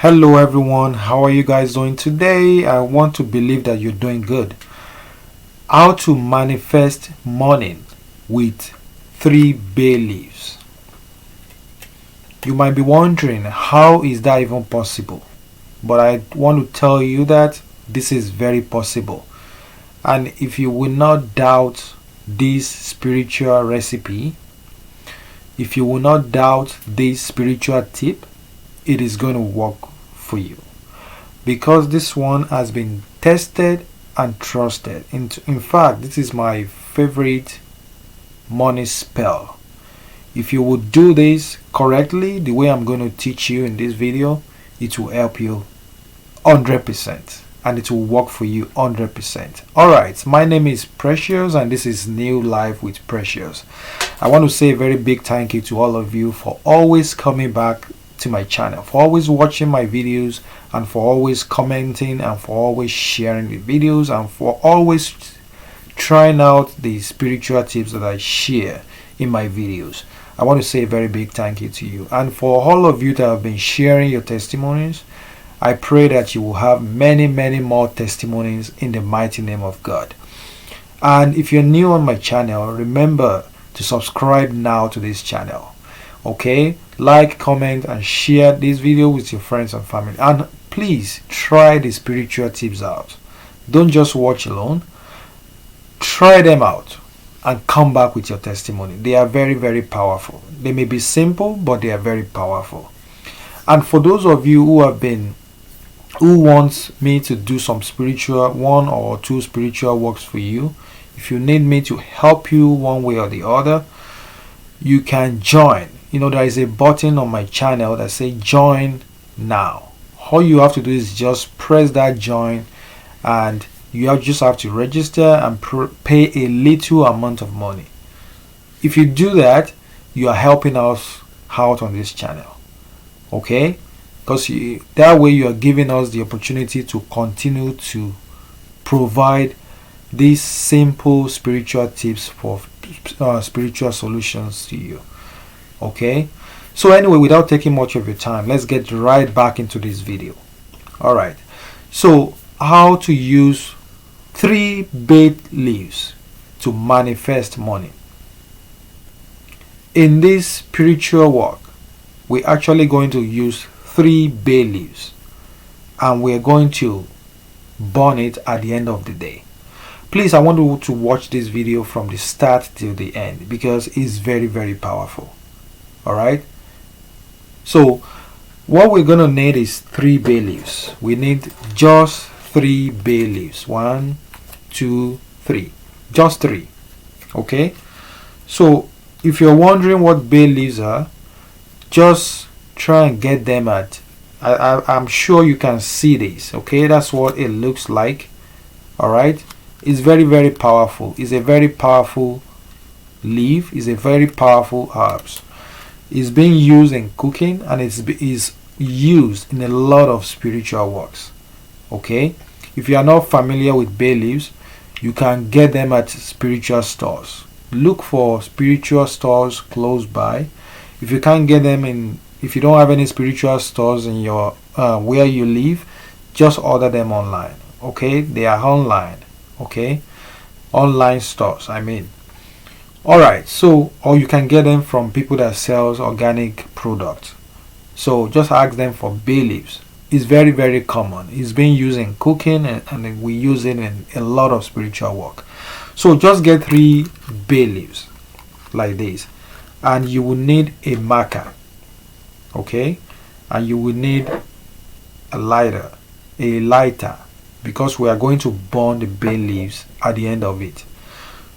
Hello everyone, how are you guys doing today? I want to believe that you're doing good. How to manifest money with 3 bay leaves. You might be wondering, how is that even possible? But I want to tell you that this is very possible. And if you will not doubt this spiritual recipe, if you will not doubt this spiritual tip, it is going to work for you, because this one has been tested and trusted. In fact, this is my favorite money spell. If you would do this correctly, the way I'm going to teach you in this video, it will help you 100% and it will work for you 100%. Alright, my name is Precious and this is New Life with Precious. I want to say a very big thank you to all of you for always coming back to my channel, for always watching my videos, and for always commenting, and for always sharing the videos, and for always trying out the spiritual tips that I share in my videos. I want to say a very big thank you to you. And for all of you that have been sharing your testimonies, I pray that you will have many more testimonies in the mighty name of God. And if you're new on my channel, remember to subscribe now to this channel. Okay, like, comment and share this video with your friends and family, and please try the spiritual tips out. Don't just watch alone, try them out and come back with your testimony. They are very powerful. They may be simple, but they are very powerful. And for those of you who wants me to do some spiritual, 1 or 2 spiritual works for you, if you need me to help you one way or the other, you can join. There is a button on my channel that says join now. All you have to do is just press that join, and you just have to register and pay a little amount of money. If you do that, you are helping us out on this channel. Okay, because that way you are giving us the opportunity to continue to provide these simple spiritual tips for spiritual solutions to you. Okay, so anyway, without taking much of your time, let's get right back into this video. Alright, so how to use 3 bay leaves to manifest money. In this spiritual work, we're actually going to use 3 bay leaves, and we're going to burn it at the end of the day. Please, I want you to watch this video from the start till the end, because it's very powerful. Alright, so what we're gonna need is 3 bay leaves. We need just 3 bay leaves. 1, 2, 3. Just 3. Okay, so if you're wondering what bay leaves are, just try and get them at I'm sure you can see this. Okay, that's what it looks like. Alright, it's very powerful. It's a very powerful leaf. It's a very powerful herbs. It's being used in cooking, and is used in a lot of spiritual works. Okay, if you are not familiar with bay leaves, you can get them at spiritual stores. Look for spiritual stores close by. If you can't get them if you don't have any spiritual stores in your where you live, just order them online. Okay, they are online. Okay, online stores, I mean. Alright, so or you can get them from people that sells organic products. So just ask them for bay leaves. It's very common. It's being used in cooking, and we use it in a lot of spiritual work. So just get 3 bay leaves like this, and you will need a marker. Okay, and you will need a lighter, because we are going to burn the bay leaves at the end of it.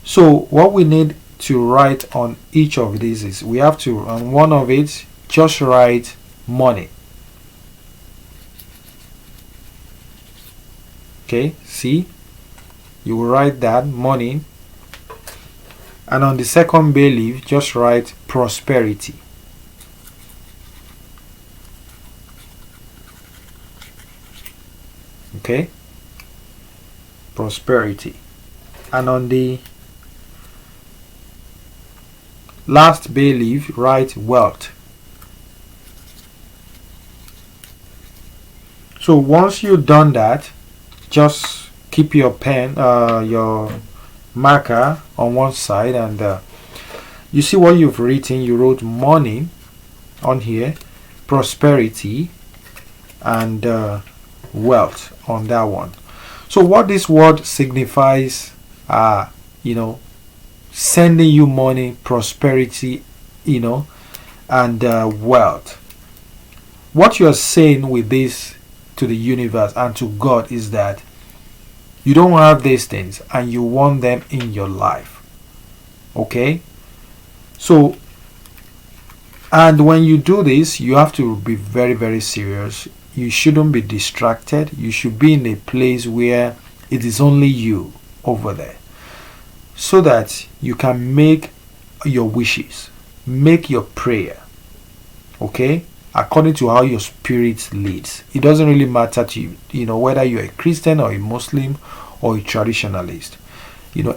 So what we need to write on each of these is, we have to, on one of it, just write money. Okay, see, you will write that money, and on the second bay leaf, just write prosperity. Okay, prosperity. And on the last bay leaf, write wealth. So once you've done that, just keep your pen, your marker on one side, and you see what you've written. You wrote money on here, prosperity, and wealth on that one. So what this word signifies are, sending you money, prosperity, and wealth. What you're saying with this to the universe and to God is that you don't have these things and you want them in your life. Okay? So, and when you do this, you have to be very, very serious. You shouldn't be distracted. You should be in a place where it is only you over there, so that you can make your wishes, make your prayer, okay, according to how your spirit leads. It doesn't really matter to you, whether you're a Christian or a Muslim or a traditionalist.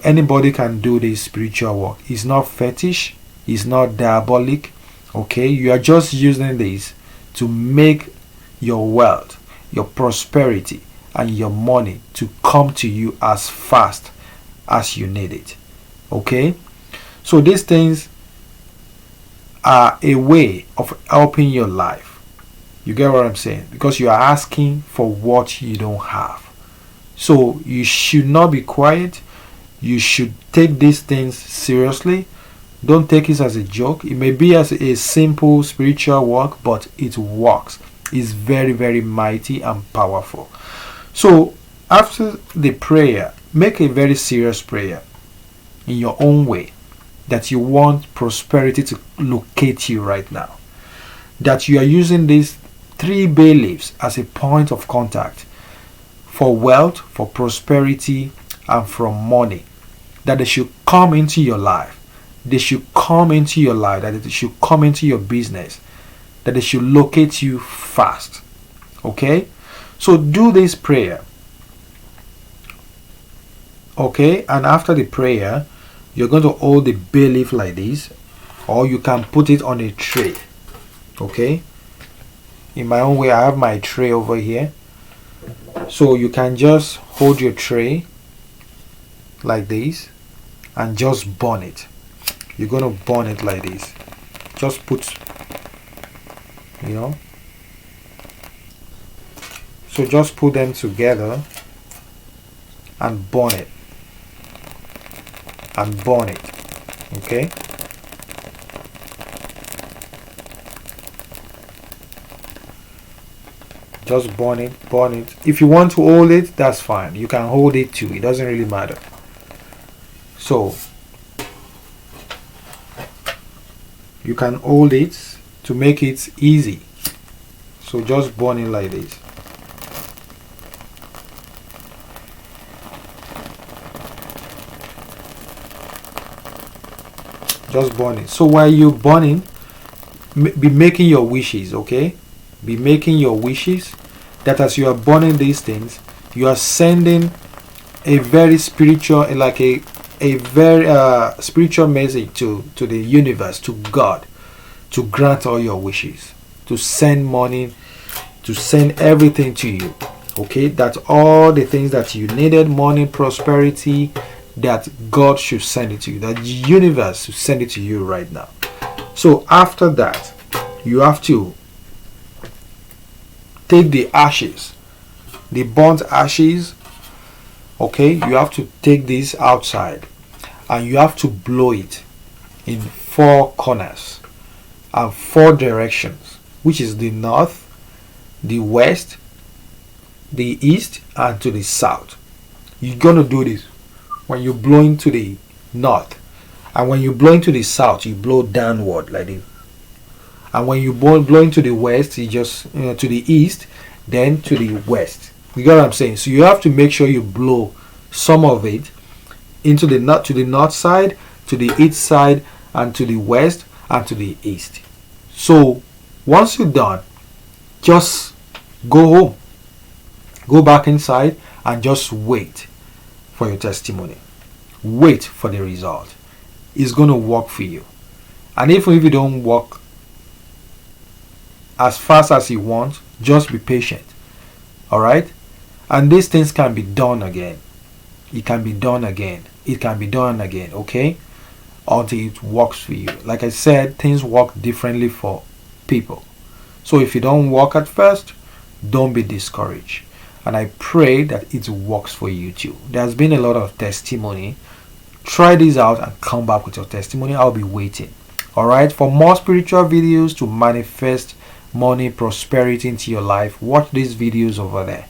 Anybody can do this spiritual work. It's not fetish, it's not diabolic, okay. You are just using this to make your wealth, your prosperity, and your money to come to you as fast as you need it. Okay? So these things are a way of helping your life. You get what I'm saying? Because you are asking for what you don't have. So you should not be quiet. You should take these things seriously. Don't take it as a joke. It may be as a simple spiritual work, but it works. It's very, very mighty and powerful. So after the prayer, make a very serious prayer in your own way, that you want prosperity to locate you right now, that you are using these 3 bay leaves as a point of contact for wealth, for prosperity, and from money, that they should come into your life. They should come into your life, that they should come into your business, that they should locate you fast. Okay? So do this prayer. Okay? And after the prayer, you're going to hold the bay leaf like this, or you can put it on a tray. Okay? In my own way, I have my tray over here. So you can just hold your tray like this and just burn it. You're going to burn it like this. Just put, so just put them together and burn it. And burn it. Okay? Just burn it, burn it. If you want to hold it, that's fine. You can hold it too. It doesn't really matter. So you can hold it to make it easy. So just burn it like this. Just burn it. So while you're burning, be making your wishes, okay? Be making your wishes, that as you are burning these things, you are sending a very spiritual, like a very spiritual message to the universe, to God, to grant all your wishes, to send money, to send everything to you, okay? That all the things that you needed, money, prosperity, that God should send it to you, that the universe should send it to you right now. So after that, you have to take the ashes, the burnt ashes, okay? You have to take this outside and you have to blow it in 4 corners and 4 directions, which is the north, the west, the east, and to the south. You're gonna do this when you're blowing to the north, and when you're blowing to the south, you blow downward like this. And when you blowing to the west, you just to the east, then to the west. You get what I'm saying? So you have to make sure you blow some of it into the north side, to the east side, and to the west, and to the east. So once you're done, just go home, go back inside, and just wait for your testimony. Wait for the result. It's going to work for you. And even if you don't work as fast as you want, just be patient. All right, and these things can be done again. It can be done again. It can be done again. Okay, until it works for you. Like I said, things work differently for people. So if it don't work at first, don't be discouraged. And I pray that it works for you too. There's been a lot of testimony. Try this out and come back with your testimony. I'll be waiting. All right, for more spiritual videos to manifest money, prosperity into your life, watch these videos over there.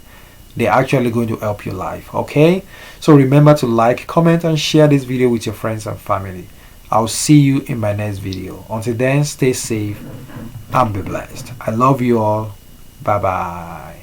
They're actually going to help your life. Okay, so remember to like, comment, and share this video with your friends and family. I'll see you in my next video. Until then, stay safe and be blessed. I love you all. Bye bye.